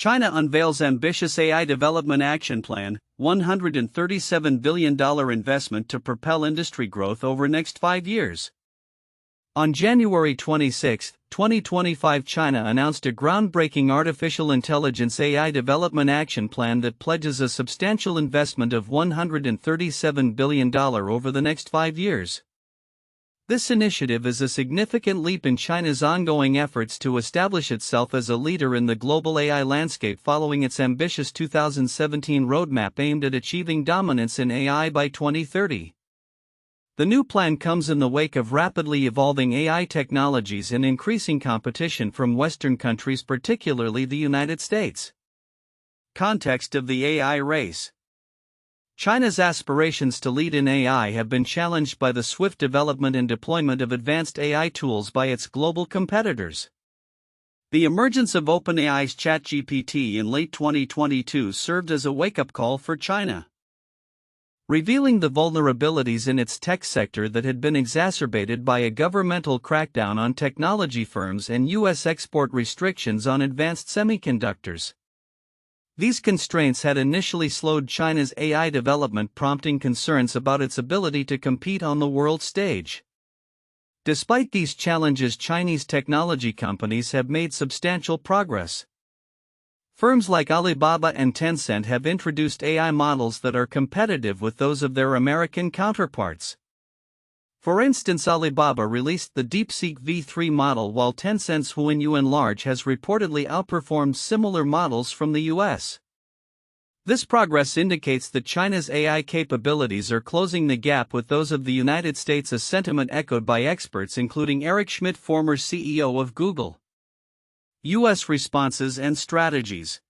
China unveils ambitious AI development action plan, $137 billion investment to propel industry growth over next 5 years. On January 26, 2025, China announced a groundbreaking artificial intelligence AI development action plan that pledges a substantial investment of $137 billion over the next 5 years. This initiative is a significant leap in China's ongoing efforts to establish itself as a leader in the global AI landscape following its ambitious 2017 roadmap aimed at achieving dominance in AI by 2030. The new plan comes in the wake of rapidly evolving AI technologies and increasing competition from Western countries, particularly the United States. Context of the AI race. China's aspirations to lead in AI have been challenged by the swift development and deployment of advanced AI tools by its global competitors. The emergence of OpenAI's ChatGPT in late 2022 served as a wake-up call for China, revealing the vulnerabilities in its tech sector that had been exacerbated by a governmental crackdown on technology firms and U.S. export restrictions on advanced semiconductors. These constraints had initially slowed China's AI development, prompting concerns about its ability to compete on the world stage. Despite these challenges, Chinese technology companies have made substantial progress. Firms like Alibaba and Tencent have introduced AI models that are competitive with those of their American counterparts. For instance, Alibaba released the DeepSeek V3 model, while Tencent's Hunyuan Large has reportedly outperformed similar models from the US. This progress indicates that China's AI capabilities are closing the gap with those of the United States, a sentiment echoed by experts including Eric Schmidt, former CEO of Google. U.S. responses and strategies.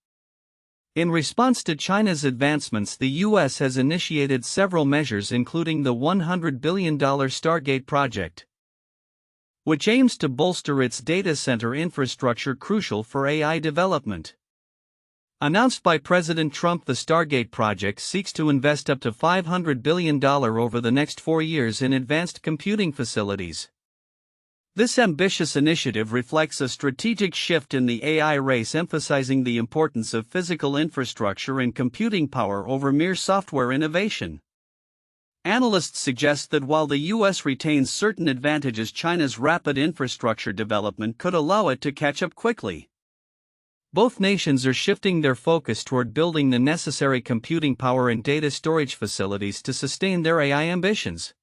In response to China's advancements, the U.S. has initiated several measures, including the $100 billion Stargate Project, which aims to bolster its data center infrastructure crucial for AI development. Announced by President Trump, the Stargate Project seeks to invest up to $500 billion over the next 4 years in advanced computing facilities. This ambitious initiative reflects a strategic shift in the AI race, emphasizing the importance of physical infrastructure and computing power over mere software innovation. Analysts suggest that while the U.S. retains certain advantages, China's rapid infrastructure development could allow it to catch up quickly. Both nations are shifting their focus toward building the necessary computing power and data storage facilities to sustain their AI ambitions.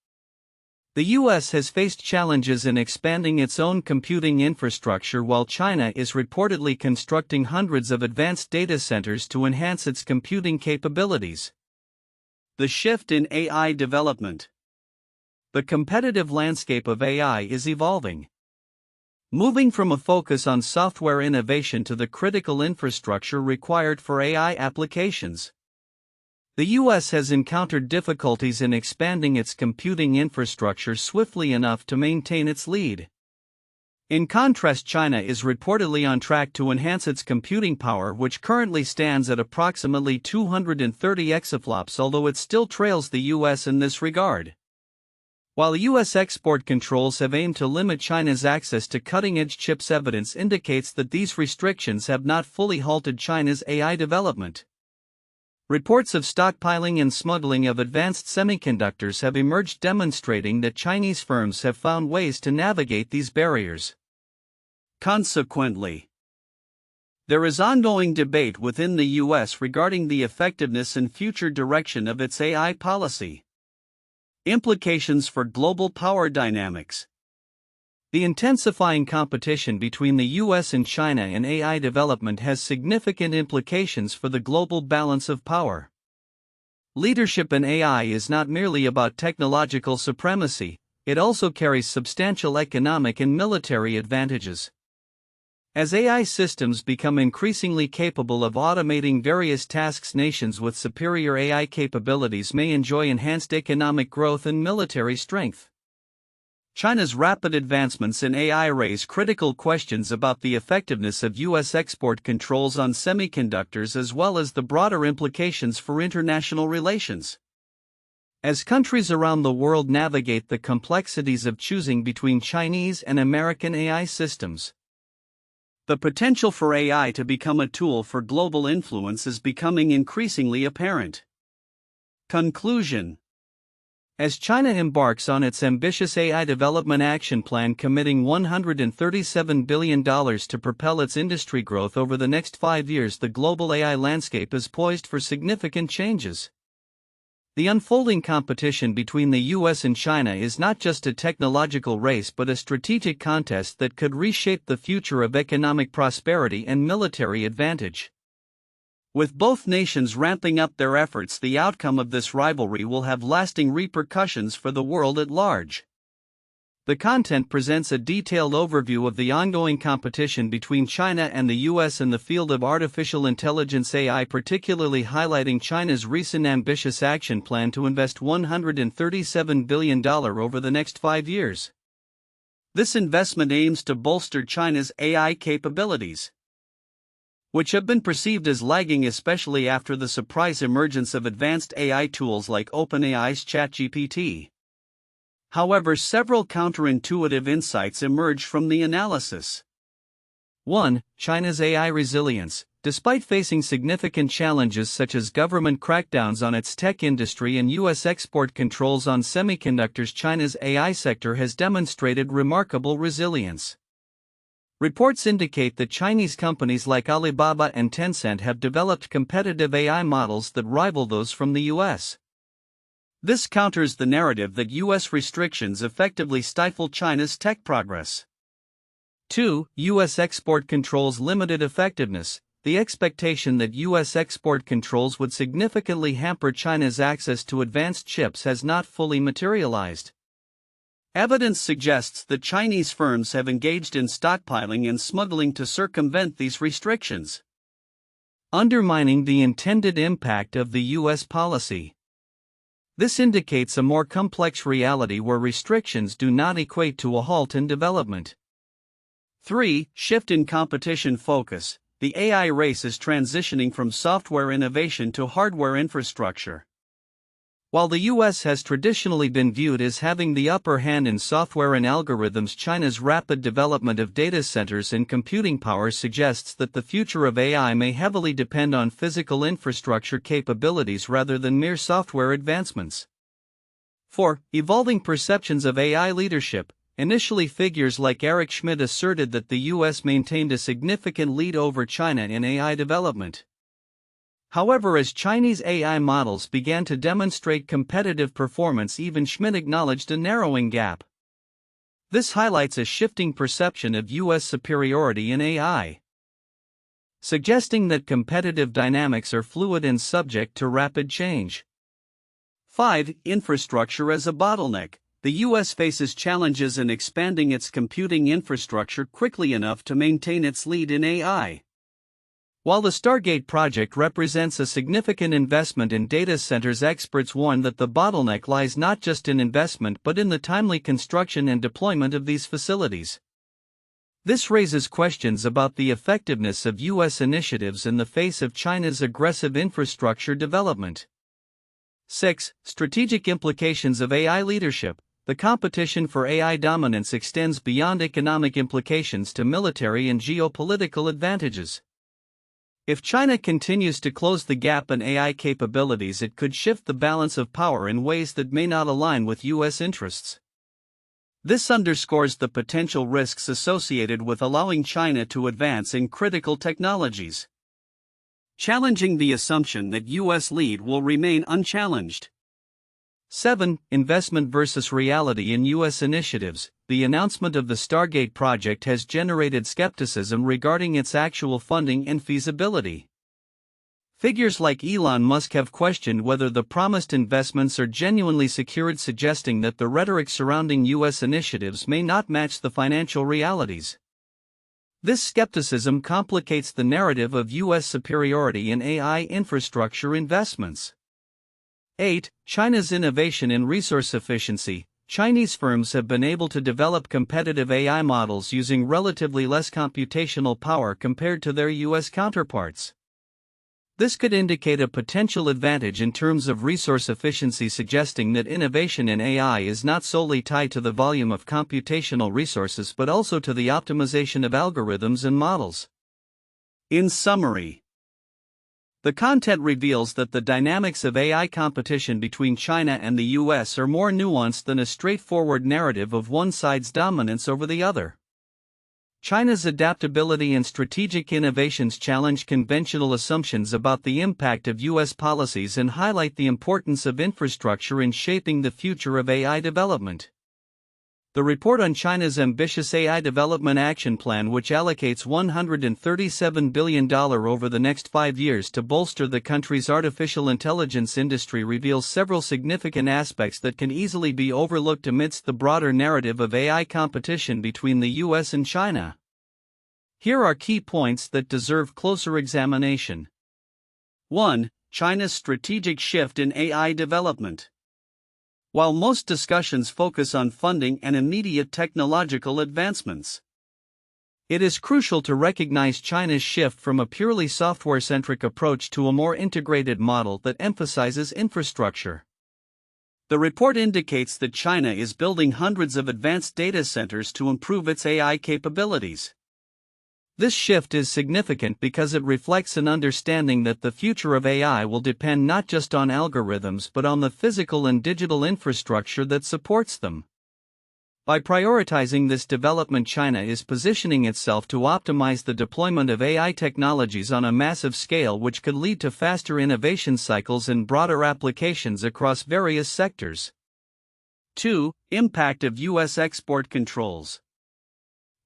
The U.S. has faced challenges in expanding its own computing infrastructure, while China is reportedly constructing hundreds of advanced data centers to enhance its computing capabilities. The shift in AI development. The competitive landscape of AI is evolving, moving from a focus on software innovation to the critical infrastructure required for AI applications. The U.S. has encountered difficulties in expanding its computing infrastructure swiftly enough to maintain its lead. In contrast, China is reportedly on track to enhance its computing power, which currently stands at approximately 230 exaflops, although it still trails the U.S. in this regard. While U.S. export controls have aimed to limit China's access to cutting-edge chips, evidence indicates that these restrictions have not fully halted China's AI development. Reports of stockpiling and smuggling of advanced semiconductors have emerged, demonstrating that Chinese firms have found ways to navigate these barriers. Consequently, there is ongoing debate within the U.S. regarding the effectiveness and future direction of its AI policy. Implications for global power dynamics. The intensifying competition between the U.S. and China in AI development has significant implications for the global balance of power. Leadership in AI is not merely about technological supremacy, it also carries substantial economic and military advantages. As AI systems become increasingly capable of automating various tasks, nations with superior AI capabilities may enjoy enhanced economic growth and military strength. China's rapid advancements in AI raise critical questions about the effectiveness of U.S. export controls on semiconductors, as well as the broader implications for international relations. As countries around the world navigate the complexities of choosing between Chinese and American AI systems, The potential for AI to become a tool for global influence is becoming increasingly apparent. Conclusion. As China embarks on its ambitious AI development action plan committing $137 billion to propel its industry growth over the next 5 years, the global AI landscape is poised for significant changes. The unfolding competition between the US and China is not just a technological race but a strategic contest that could reshape the future of economic prosperity and military advantage. With both nations ramping up their efforts, the outcome of this rivalry will have lasting repercussions for the world at large. The content presents a detailed overview of the ongoing competition between China and the US in the field of artificial intelligence AI, particularly highlighting China's recent ambitious action plan to invest $137 billion over the next 5 years. This investment aims to bolster China's AI capabilities, which have been perceived as lagging especially after the surprise emergence of advanced AI tools like OpenAI's ChatGPT. However, several counterintuitive insights emerge from the analysis. 1. China's AI resilience. Despite facing significant challenges such as government crackdowns on its tech industry and US export controls on semiconductors, China's AI sector has demonstrated remarkable resilience. Reports indicate that Chinese companies like Alibaba and Tencent have developed competitive AI models that rival those from the US. This counters the narrative that US restrictions effectively stifle China's tech progress. 2. US export controls' limited effectiveness. The expectation that US export controls would significantly hamper China's access to advanced chips has not fully materialized. Evidence suggests that Chinese firms have engaged in stockpiling and smuggling to circumvent these restrictions, undermining the intended impact of the US policy. This indicates a more complex reality where restrictions do not equate to a halt in development. 3. Shift in competition focus. The AI race is transitioning from software innovation to hardware infrastructure. While the US has traditionally been viewed as having the upper hand in software and algorithms, China's rapid development of data centers and computing power suggests that the future of AI may heavily depend on physical infrastructure capabilities rather than mere software advancements. 4. Evolving perceptions of AI leadership. Initially, figures like Eric Schmidt asserted that the US maintained a significant lead over China in AI development. However, as Chinese AI models began to demonstrate competitive performance, even Schmidt acknowledged a narrowing gap. This highlights a shifting perception of US superiority in AI, suggesting that competitive dynamics are fluid and subject to rapid change. 5. Infrastructure as a bottleneck. The US faces challenges in expanding its computing infrastructure quickly enough to maintain its lead in AI. While the Stargate Project represents a significant investment in data centers, experts warn that the bottleneck lies not just in investment but in the timely construction and deployment of these facilities. This raises questions about the effectiveness of US initiatives in the face of China's aggressive infrastructure development. 6. Strategic implications of AI leadership. The competition for AI dominance extends beyond economic implications to military and geopolitical advantages. If China continues to close the gap in AI capabilities, it could shift the balance of power in ways that may not align with US interests. This underscores the potential risks associated with allowing China to advance in critical technologies, challenging the assumption that US lead will remain unchallenged. 7. Investment versus reality in US initiatives. The announcement of the Stargate Project has generated skepticism regarding its actual funding and feasibility. Figures like Elon Musk have questioned whether the promised investments are genuinely secured, suggesting that the rhetoric surrounding US initiatives may not match the financial realities. This skepticism complicates the narrative of US superiority in AI infrastructure investments. 8. China's innovation in resource efficiency. Chinese firms have been able to develop competitive AI models using relatively less computational power compared to their US counterparts. This could indicate a potential advantage in terms of resource efficiency, suggesting that innovation in AI is not solely tied to the volume of computational resources but also to the optimization of algorithms and models. In summary, the content reveals that the dynamics of AI competition between China and the US are more nuanced than a straightforward narrative of one side's dominance over the other. China's adaptability and strategic innovations challenge conventional assumptions about the impact of U.S. policies and highlight the importance of infrastructure in shaping the future of AI development. The report on China's ambitious AI development action plan, which allocates $137 billion over the next 5 years to bolster the country's artificial intelligence industry, reveals several significant aspects that can easily be overlooked amidst the broader narrative of AI competition between the US and China. Here are key points that deserve closer examination. 1. China's strategic shift in AI development. While most discussions focus on funding and immediate technological advancements, it is crucial to recognize China's shift from a purely software-centric approach to a more integrated model that emphasizes infrastructure. The report indicates that China is building hundreds of advanced data centers to improve its AI capabilities. This shift is significant because it reflects an understanding that the future of AI will depend not just on algorithms but on the physical and digital infrastructure that supports them. By prioritizing this development, China is positioning itself to optimize the deployment of AI technologies on a massive scale, which could lead to faster innovation cycles and broader applications across various sectors. 2. Impact of U.S. export controls.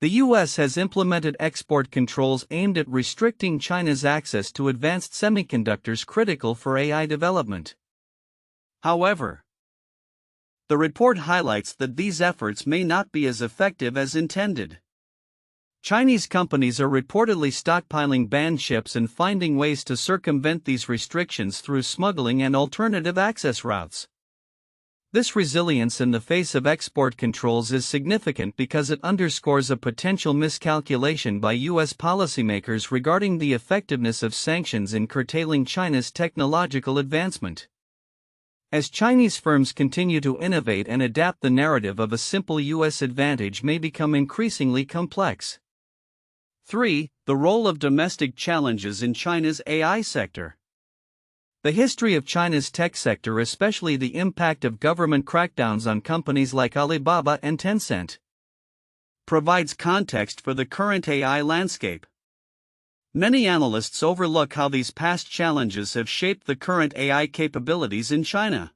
The U.S. has implemented export controls aimed at restricting China's access to advanced semiconductors critical for AI development. However, the report highlights that these efforts may not be as effective as intended. Chinese companies are reportedly stockpiling banned chips and finding ways to circumvent these restrictions through smuggling and alternative access routes. This resilience in the face of export controls is significant because it underscores a potential miscalculation by U.S. policymakers regarding the effectiveness of sanctions in curtailing China's technological advancement. As Chinese firms continue to innovate and adapt, the narrative of a simple U.S. advantage may become increasingly complex. 3. The role of domestic challenges in China's AI sector. The history of China's tech sector, especially the impact of government crackdowns on companies like Alibaba and Tencent, provides context for the current AI landscape. Many analysts overlook how these past challenges have shaped the current AI capabilities in China.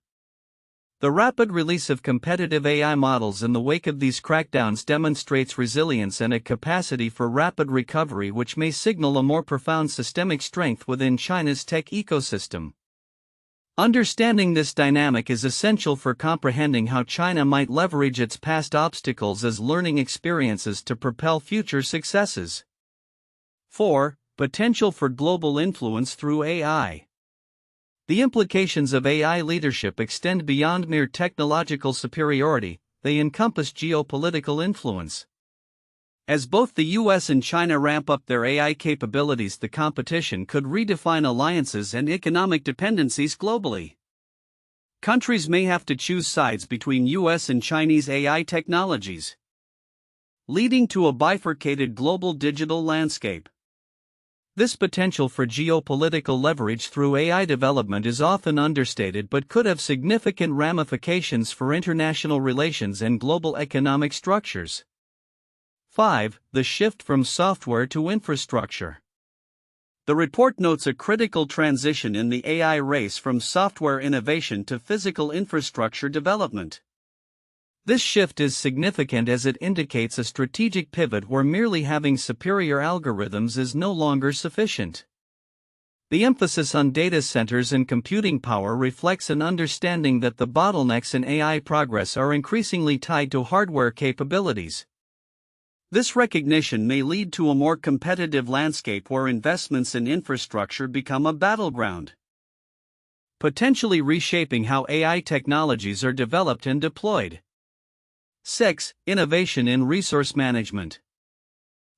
The rapid release of competitive AI models in the wake of these crackdowns demonstrates resilience and a capacity for rapid recovery, which may signal a more profound systemic strength within China's tech ecosystem. Understanding this dynamic is essential for comprehending how China might leverage its past obstacles as learning experiences to propel future successes. 4. Potential for global influence through AI. The implications of AI leadership extend beyond mere technological superiority, they encompass geopolitical influence. As both the US and China ramp up their AI capabilities, the competition could redefine alliances and economic dependencies globally. Countries may have to choose sides between US and Chinese AI technologies, leading to a bifurcated global digital landscape. This potential for geopolitical leverage through AI development is often understated but could have significant ramifications for international relations and global economic structures. 5. The shift from software to infrastructure. The report notes a critical transition in the AI race from software innovation to physical infrastructure development. This shift is significant as it indicates a strategic pivot where merely having superior algorithms is no longer sufficient. The emphasis on data centers and computing power reflects an understanding that the bottlenecks in AI progress are increasingly tied to hardware capabilities. This recognition may lead to a more competitive landscape where investments in infrastructure become a battleground, potentially reshaping how AI technologies are developed and deployed. 6. Innovation in resource management.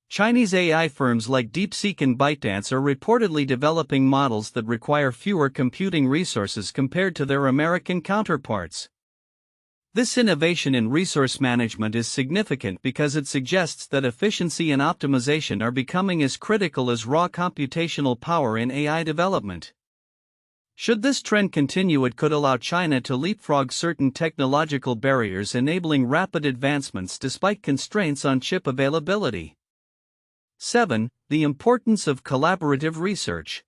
Chinese AI firms like DeepSeek and ByteDance are reportedly developing models that require fewer computing resources compared to their American counterparts. This innovation in resource management is significant because it suggests that efficiency and optimization are becoming as critical as raw computational power in AI development. Should this trend continue, it could allow China to leapfrog certain technological barriers, enabling rapid advancements despite constraints on chip availability. 7. The importance of collaborative research.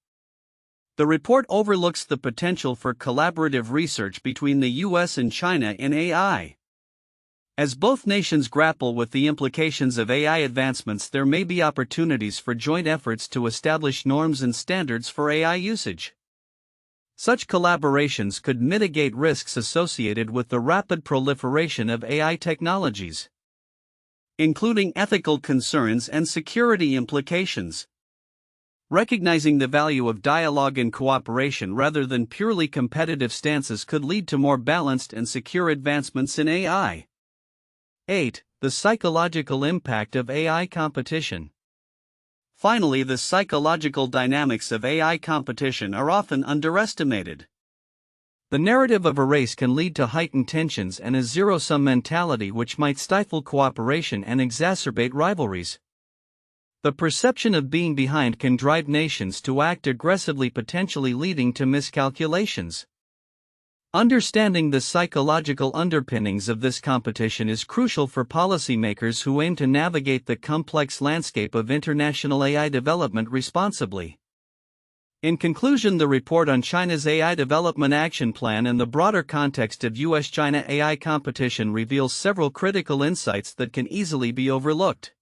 The report overlooks the potential for collaborative research between the US and China in AI. As both nations grapple with the implications of AI advancements, there may be opportunities for joint efforts to establish norms and standards for AI usage. Such collaborations could mitigate risks associated with the rapid proliferation of AI technologies, including ethical concerns and security implications. Recognizing the value of dialogue and cooperation rather than purely competitive stances could lead to more balanced and secure advancements in AI. 8. The psychological impact of AI competition. Finally, the psychological dynamics of AI competition are often underestimated. The narrative of a race can lead to heightened tensions and a zero-sum mentality which might stifle cooperation and exacerbate rivalries. The perception of being behind can drive nations to act aggressively, potentially leading to miscalculations. Understanding the psychological underpinnings of this competition is crucial for policymakers who aim to navigate the complex landscape of international AI development responsibly. In conclusion, the report on China's AI Development Action Plan and the broader context of US-China AI competition reveals several critical insights that can easily be overlooked.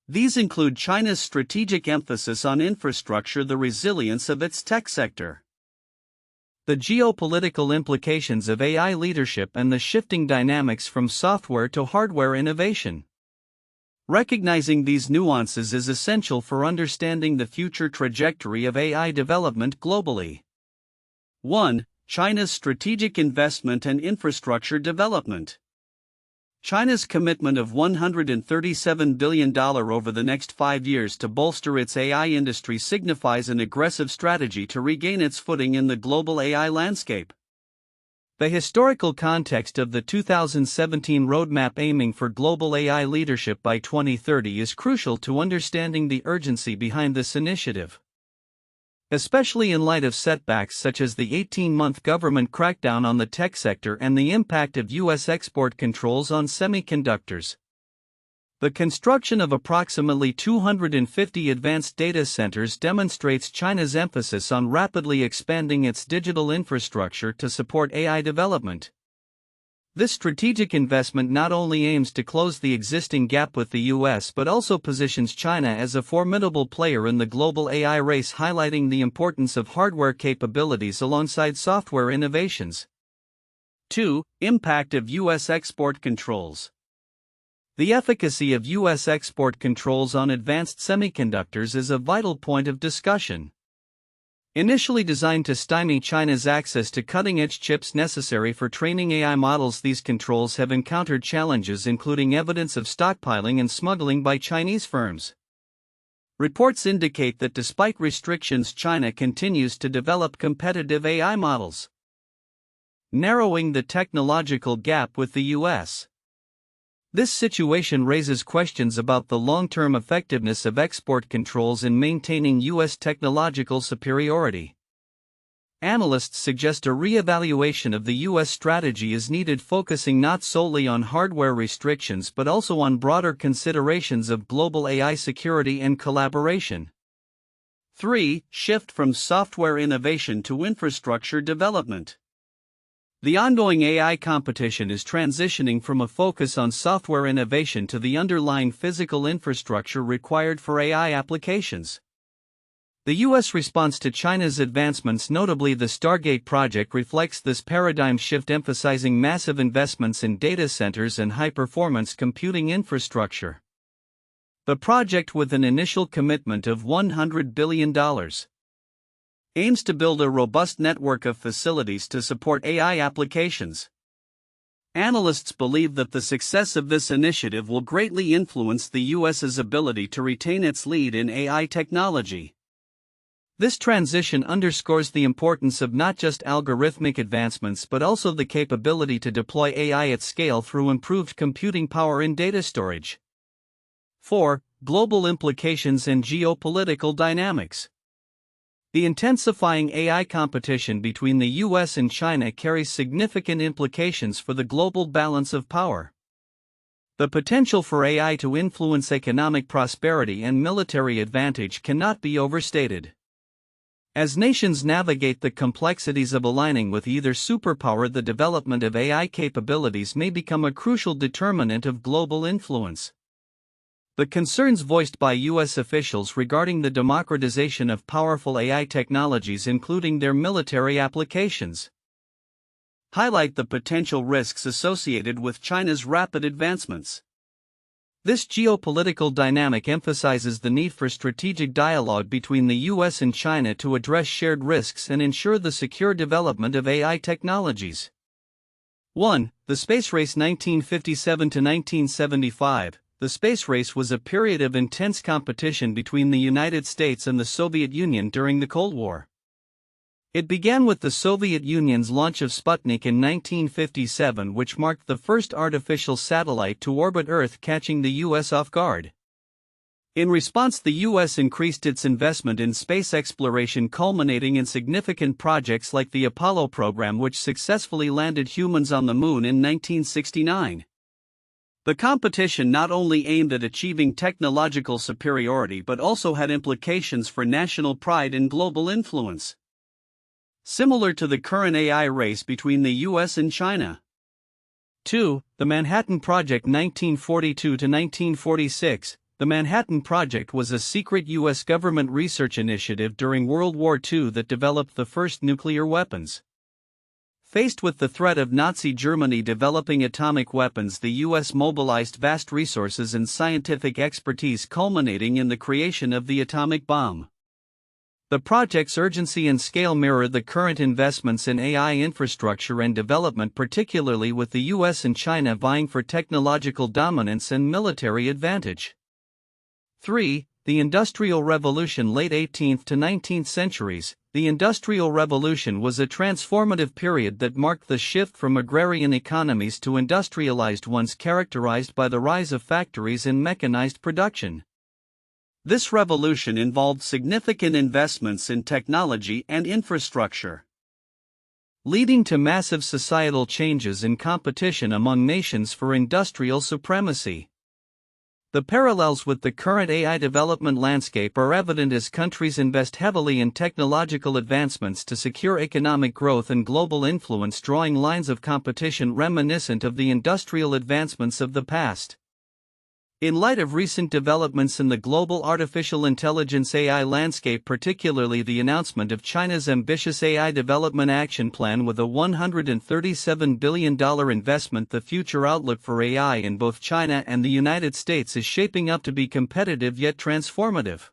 These include China's strategic emphasis on infrastructure, the resilience of its tech sector, the geopolitical implications of AI leadership, and the shifting dynamics from software to hardware innovation. Recognizing these nuances is essential for understanding the future trajectory of AI development globally. 1. China's strategic investment and infrastructure development. China's commitment of $137 billion over the next 5 years to bolster its AI industry signifies an aggressive strategy to regain its footing in the global AI landscape. The historical context of the 2017 roadmap aiming for global AI leadership by 2030 is crucial to understanding the urgency behind this initiative, especially in light of setbacks such as the 18-month government crackdown on the tech sector and the impact of U.S. export controls on semiconductors. The construction of approximately 250 advanced data centers demonstrates China's emphasis on rapidly expanding its digital infrastructure to support AI development. This strategic investment not only aims to close the existing gap with the US but also positions China as a formidable player in the global AI race, highlighting the importance of hardware capabilities alongside software innovations. 2. Impact of US export controls. The efficacy of U.S. export controls on advanced semiconductors is a vital point of discussion. Initially designed to stymie China's access to cutting-edge chips necessary for training AI models, these controls have encountered challenges, including evidence of stockpiling and smuggling by Chinese firms. Reports indicate that despite restrictions, China continues to develop competitive AI models, narrowing the technological gap with the U.S. This situation raises questions about the long-term effectiveness of export controls in maintaining U.S. technological superiority. Analysts suggest a re-evaluation of the U.S. strategy is needed, focusing not solely on hardware restrictions but also on broader considerations of global AI security and collaboration. 3. Shift from software innovation to infrastructure development. The ongoing AI competition is transitioning from a focus on software innovation to the underlying physical infrastructure required for AI applications. The U.S. response to China's advancements, notably the Stargate Project, reflects this paradigm shift, emphasizing massive investments in data centers and high-performance computing infrastructure. The project, with an initial commitment of $100 billion, aims to build a robust network of facilities to support AI applications. Analysts believe that the success of this initiative will greatly influence the US's ability to retain its lead in AI technology. This transition underscores the importance of not just algorithmic advancements but also the capability to deploy AI at scale through improved computing power and data storage. 4. Global implications and geopolitical dynamics. The intensifying AI competition between the US and China carries significant implications for the global balance of power. The potential for AI to influence economic prosperity and military advantage cannot be overstated. As nations navigate the complexities of aligning with either superpower, the development of AI capabilities may become a crucial determinant of global influence. The concerns voiced by U.S. officials regarding the democratization of powerful AI technologies, including their military applications, highlight the potential risks associated with China's rapid advancements. This geopolitical dynamic emphasizes the need for strategic dialogue between the U.S. and China to address shared risks and ensure the secure development of AI technologies. 1. The Space Race 1957 to 1975. The space race was a period of intense competition between the United States and the Soviet Union during the Cold War. It began with the Soviet Union's launch of Sputnik in 1957, which marked the first artificial satellite to orbit Earth, catching the U.S. off guard. In response, the U.S. increased its investment in space exploration, culminating in significant projects like the Apollo program, which successfully landed humans on the Moon in 1969. The competition not only aimed at achieving technological superiority but also had implications for national pride and global influence, similar to the current AI race between the US and China. 2. The Manhattan Project 1942 to 1946. The Manhattan Project was a secret U.S. government research initiative during World War II that developed the first nuclear weapons. Faced with the threat of Nazi Germany developing atomic weapons, the U.S. mobilized vast resources and scientific expertise, culminating in the creation of the atomic bomb. The project's urgency and scale mirror the current investments in AI infrastructure and development, particularly with the U.S. and China vying for technological dominance and military advantage. 3. The Industrial Revolution, late 18th to 19th centuries. The Industrial Revolution was a transformative period that marked the shift from agrarian economies to industrialized ones, characterized by the rise of factories and mechanized production. This revolution involved significant investments in technology and infrastructure, leading to massive societal changes and competition among nations for industrial supremacy. The parallels with the current AI development landscape are evident as countries invest heavily in technological advancements to secure economic growth and global influence, drawing lines of competition reminiscent of the industrial advancements of the past. In light of recent developments in the global artificial intelligence AI landscape, particularly the announcement of China's ambitious AI development action plan with a $137 billion investment, the future outlook for AI in both China and the United States is shaping up to be competitive yet transformative.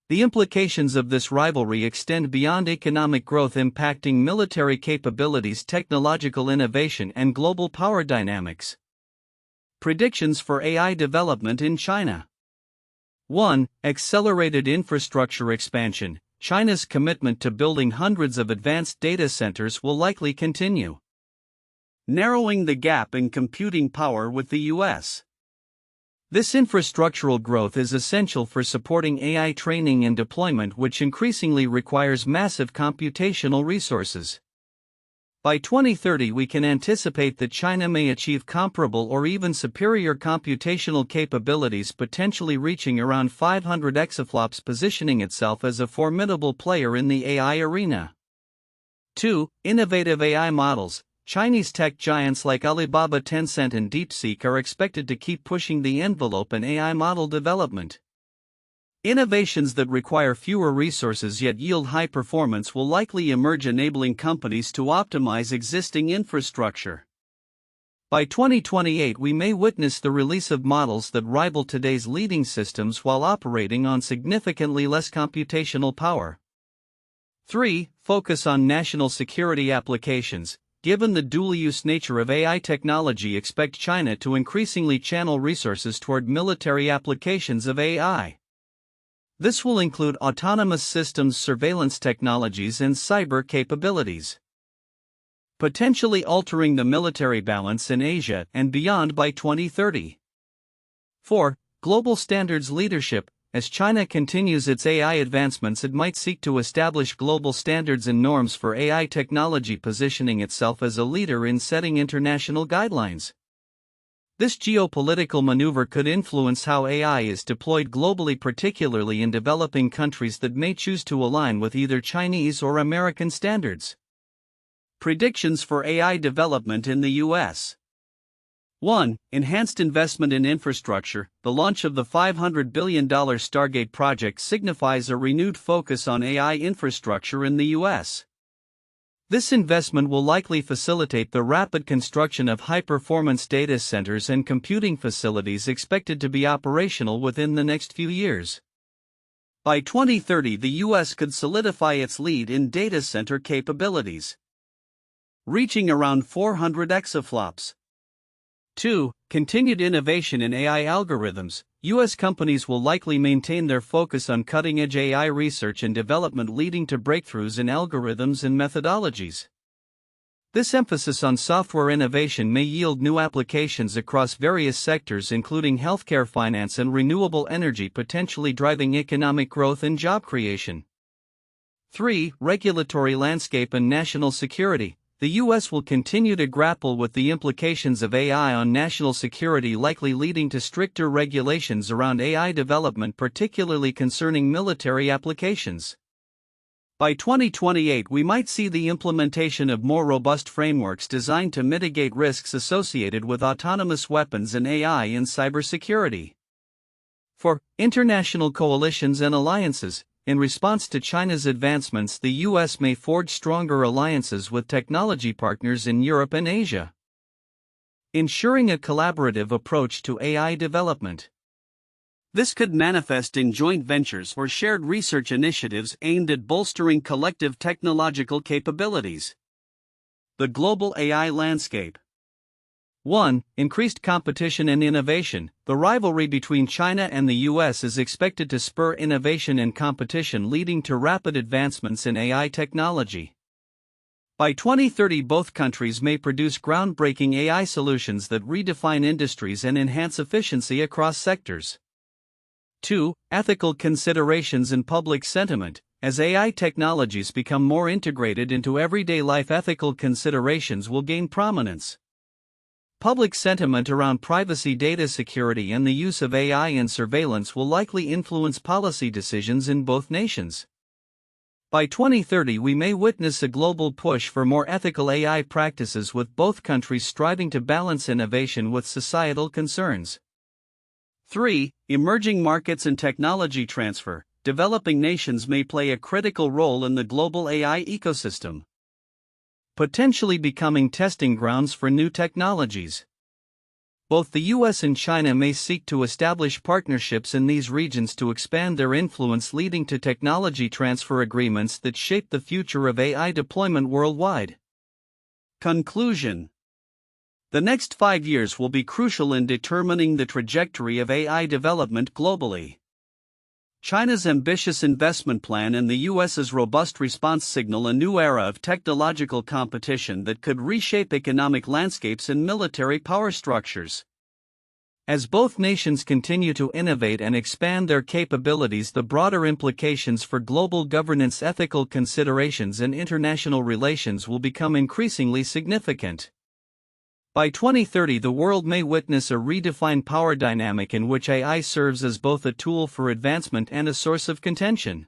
The implications of this rivalry extend beyond economic growth, impacting military capabilities, technological innovation, and global power dynamics. Predictions for AI development in China. 1. Accelerated infrastructure expansion. China's commitment to building hundreds of advanced data centers will likely continue, narrowing the gap in computing power with the U.S. This infrastructural growth is essential for supporting AI training and deployment, which increasingly requires massive computational resources. By 2030, we can anticipate that China may achieve comparable or even superior computational capabilities, potentially reaching around 500 exaflops, positioning itself as a formidable player in the AI arena. 2. Innovative AI models. Chinese tech giants like Alibaba, Tencent, and DeepSeek are expected to keep pushing the envelope in AI model development. Innovations that require fewer resources yet yield high performance will likely emerge, enabling companies to optimize existing infrastructure. By 2028, we may witness the release of models that rival today's leading systems while operating on significantly less computational power. 3. Focus on national security applications. given the dual-use nature of AI technology, expect China to increasingly channel resources toward military applications of AI. This will include autonomous systems, surveillance technologies, and cyber capabilities, potentially altering the military balance in Asia and beyond by 2030. 4. Global standards leadership. As China continues its AI advancements, it might seek to establish global standards and norms for AI technology, positioning itself as a leader in setting international guidelines. This geopolitical maneuver could influence how AI is deployed globally, particularly in developing countries that may choose to align with either Chinese or American standards. Predictions for AI development in the U.S. 1. Enhanced investment in infrastructure. The launch of the $500 billion Stargate Project signifies a renewed focus on AI infrastructure in the U.S. This investment will likely facilitate the rapid construction of high-performance data centers and computing facilities expected to be operational within the next few years. By 2030, the U.S. could solidify its lead in data center capabilities, reaching around 400 exaflops. 2. Continued innovation in AI algorithms. U.S. companies will likely maintain their focus on cutting-edge AI research and development, leading to breakthroughs in algorithms and methodologies. This emphasis on software innovation may yield new applications across various sectors, including healthcare, finance, and renewable energy, potentially driving economic growth and job creation. 3. Regulatory landscape and national security. The U.S. will continue to grapple with the implications of AI on national security, likely leading to stricter regulations around AI development, particularly concerning military applications. By 2028, we might see the implementation of more robust frameworks designed to mitigate risks associated with autonomous weapons and AI in cybersecurity. 4. International coalitions and alliances. In response to China's advancements, the U.S. may forge stronger alliances with technology partners in Europe and Asia, ensuring a collaborative approach to AI development. This could manifest in joint ventures or shared research initiatives aimed at bolstering collective technological capabilities. The global AI landscape. 1. Increased competition and innovation. The rivalry between China and the U.S. is expected to spur innovation and competition, leading to rapid advancements in AI technology. By 2030, both countries may produce groundbreaking AI solutions that redefine industries and enhance efficiency across sectors. 2. Ethical considerations and public sentiment. As AI technologies become more integrated into everyday life, ethical considerations will gain prominence. Public sentiment around privacy, data security, and the use of AI and surveillance will likely influence policy decisions in both nations. By 2030, we may witness a global push for more ethical AI practices, with both countries striving to balance innovation with societal concerns. 3. Emerging markets and technology transfer. Developing nations may play a critical role in the global AI ecosystem, potentially becoming testing grounds for new technologies. Both the U.S. and China may seek to establish partnerships in these regions to expand their influence, leading to technology transfer agreements that shape the future of AI deployment worldwide. Conclusion. The next 5 years will be crucial in determining the trajectory of AI development globally. China's ambitious investment plan and the U.S.'s robust response signal a new era of technological competition that could reshape economic landscapes and military power structures. As both nations continue to innovate and expand their capabilities, the broader implications for global governance, ethical considerations, and international relations will become increasingly significant. By 2030, the world may witness a redefined power dynamic in which AI serves as both a tool for advancement and a source of contention.